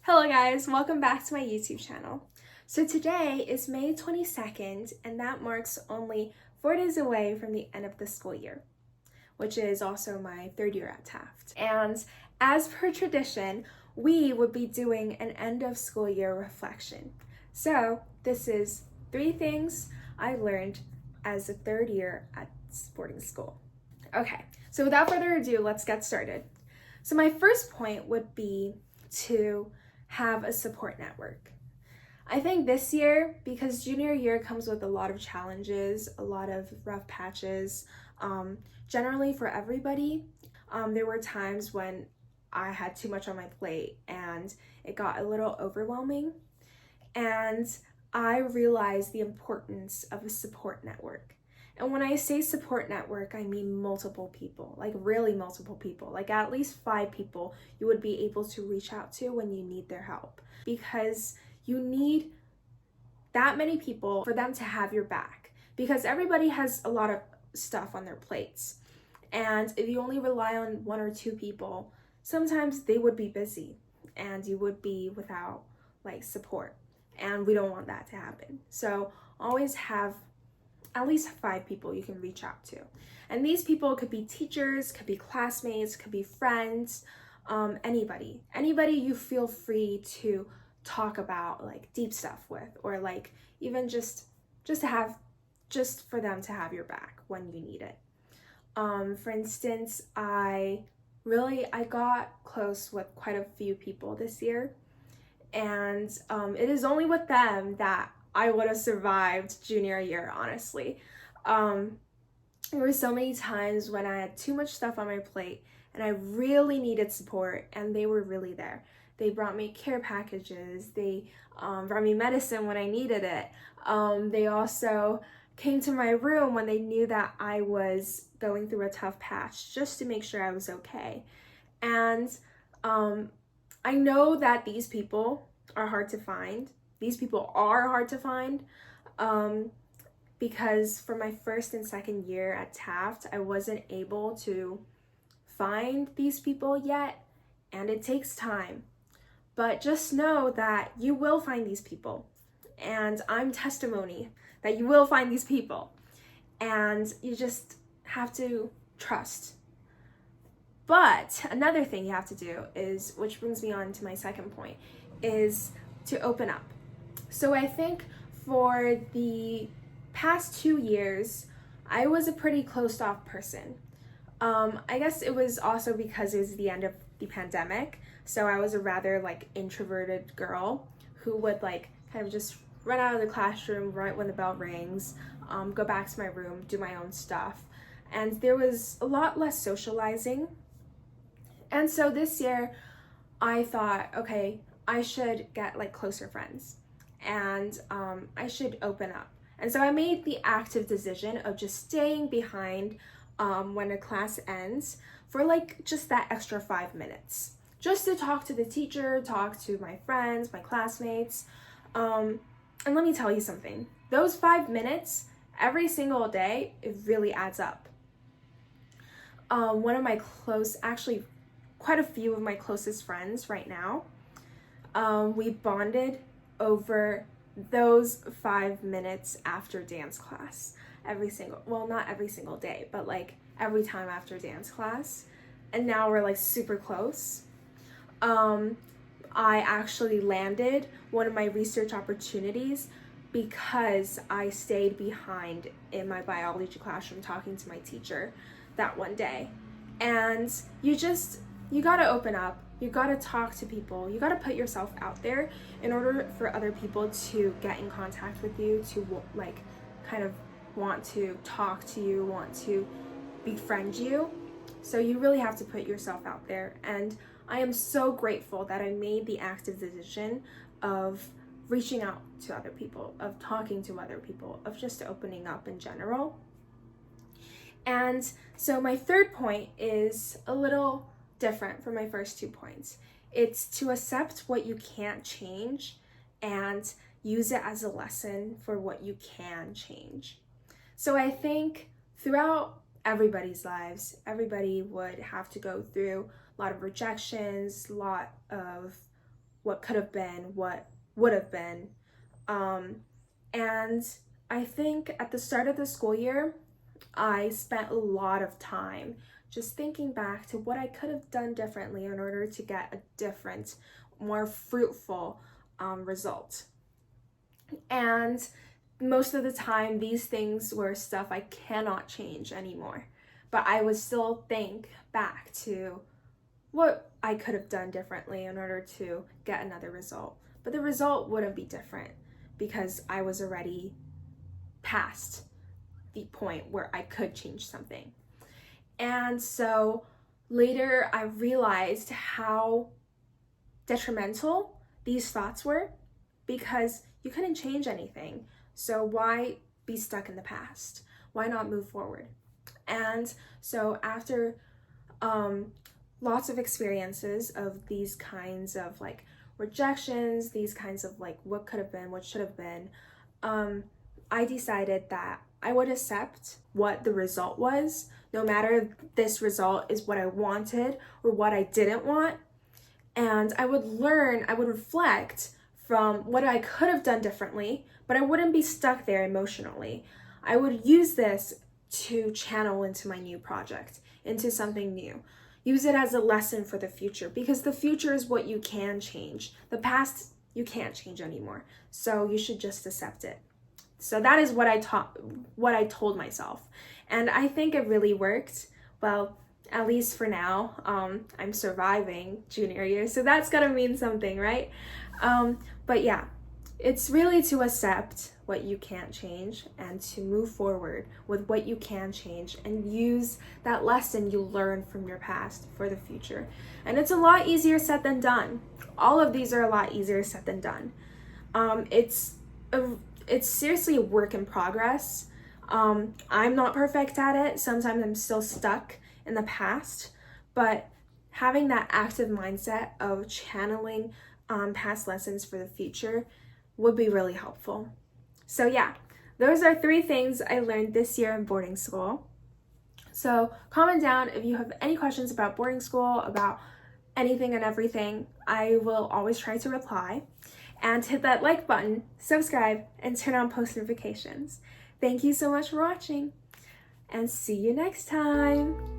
Hello guys, welcome back to my YouTube channel. So today is May 22nd and that marks only 4 days away from the end of the school year, which is also my third year at Taft. And as per tradition, we would be doing an end of school year reflection. So this is 3 things I learned as a third year at boarding school. Okay, so without further ado, let's get started. So my first point would be to have a support network. I think this year, because junior year comes with a lot of challenges, a lot of rough patches, generally for everybody, there were times when I had too much on my plate and it got a little overwhelming, and I realized the importance of a support network. And when I say support network, I mean multiple people, like really multiple people, like at least 5 people you would be able to reach out to when you need their help, because you need that many people for them to have your back, because everybody has a lot of stuff on their plates. And if you only rely on 1 or 2 people, sometimes they would be busy and you would be without like support. And we don't want that to happen. So always have at least 5 people you can reach out to. And these people could be teachers, could be classmates, could be friends, anybody you feel free to talk about like deep stuff with, or like even just for them to have your back when you need it. For instance, I got close with quite a few people this year, and it is only with them that I would have survived junior year, honestly. There were so many times when I had too much stuff on my plate and I really needed support, and they were really there. They brought me care packages, they brought me medicine when I needed it. They also came to my room when they knew that I was going through a tough patch, just to make sure I was okay. And I know that these people are hard to find. These people are hard to find because for my first and second year at Taft, I wasn't able to find these people yet, and it takes time. But just know that you will find these people, and I'm testimony that you will find these people, and you just have to trust. But another thing you have to do is, which brings me on to my second point, is to open up. So I think for the past 2 years, I was a pretty closed off person. I guess it was also because it was the end of the pandemic, so I was a rather like introverted girl who would like kind of just run out of the classroom right when the bell rings, go back to my room, do my own stuff, and there was a lot less socializing. And so this year I thought, okay, I should get like closer friends, and I should open up. And so I made the active decision of just staying behind when a class ends for like just that extra 5 minutes, just to talk to the teacher, talk to my friends, my classmates. And let me tell you something, those 5 minutes every single day, it really adds up. One of my quite a few of my closest friends right now, we bonded over those 5 minutes after dance class not every single day, but like every time after dance class. And now we're like super close. I actually landed one of my research opportunities because I stayed behind in my biology classroom talking to my teacher that one day. And you gotta open up. You gotta talk to people. You gotta put yourself out there in order for other people to get in contact with you, to like kind of want to talk to you, want to befriend you. So you really have to put yourself out there. And I am so grateful that I made the active decision of reaching out to other people, of talking to other people, of just opening up in general. And so my third point is a little different from my first 2 points. It's to accept what you can't change and use it as a lesson for what you can change. So I think throughout everybody's lives, everybody would have to go through a lot of rejections, a lot of what could have been, what would have been. And I think at the start of the school year, I spent a lot of time just thinking back to what I could have done differently in order to get a different, more fruitful result. And most of the time, these things were stuff I cannot change anymore. But I would still think back to what I could have done differently in order to get another result. But the result wouldn't be different because I was already past the point where I could change something. And so later I realized how detrimental these thoughts were because you couldn't change anything. So why be stuck in the past? Why not move forward? And so after lots of experiences of these kinds of like rejections, these kinds of like what could have been, what should have been, I decided that I would accept what the result was, no matter if this result is what I wanted or what I didn't want. And I would reflect from what I could have done differently, but I wouldn't be stuck there emotionally. I would use this to channel into my new project, into something new. Use it as a lesson for the future, because the future is what you can change. The past, you can't change anymore. So you should just accept it. So that is what I told myself. And I think it really worked. Well, at least for now, I'm surviving junior year, so that's gonna mean something, right? But yeah, it's really to accept what you can't change and to move forward with what you can change and use that lesson you learned from your past for the future. And it's a lot easier said than done. All of these are a lot easier said than done. It's seriously a work in progress. I'm not perfect at it. Sometimes I'm still stuck in the past, but having that active mindset of channeling past lessons for the future would be really helpful. So yeah, those are 3 things I learned this year in boarding school. So comment down if you have any questions about boarding school, about anything and everything. I will always try to reply. And hit that like button, subscribe, and turn on post notifications. Thank you so much for watching, and see you next time.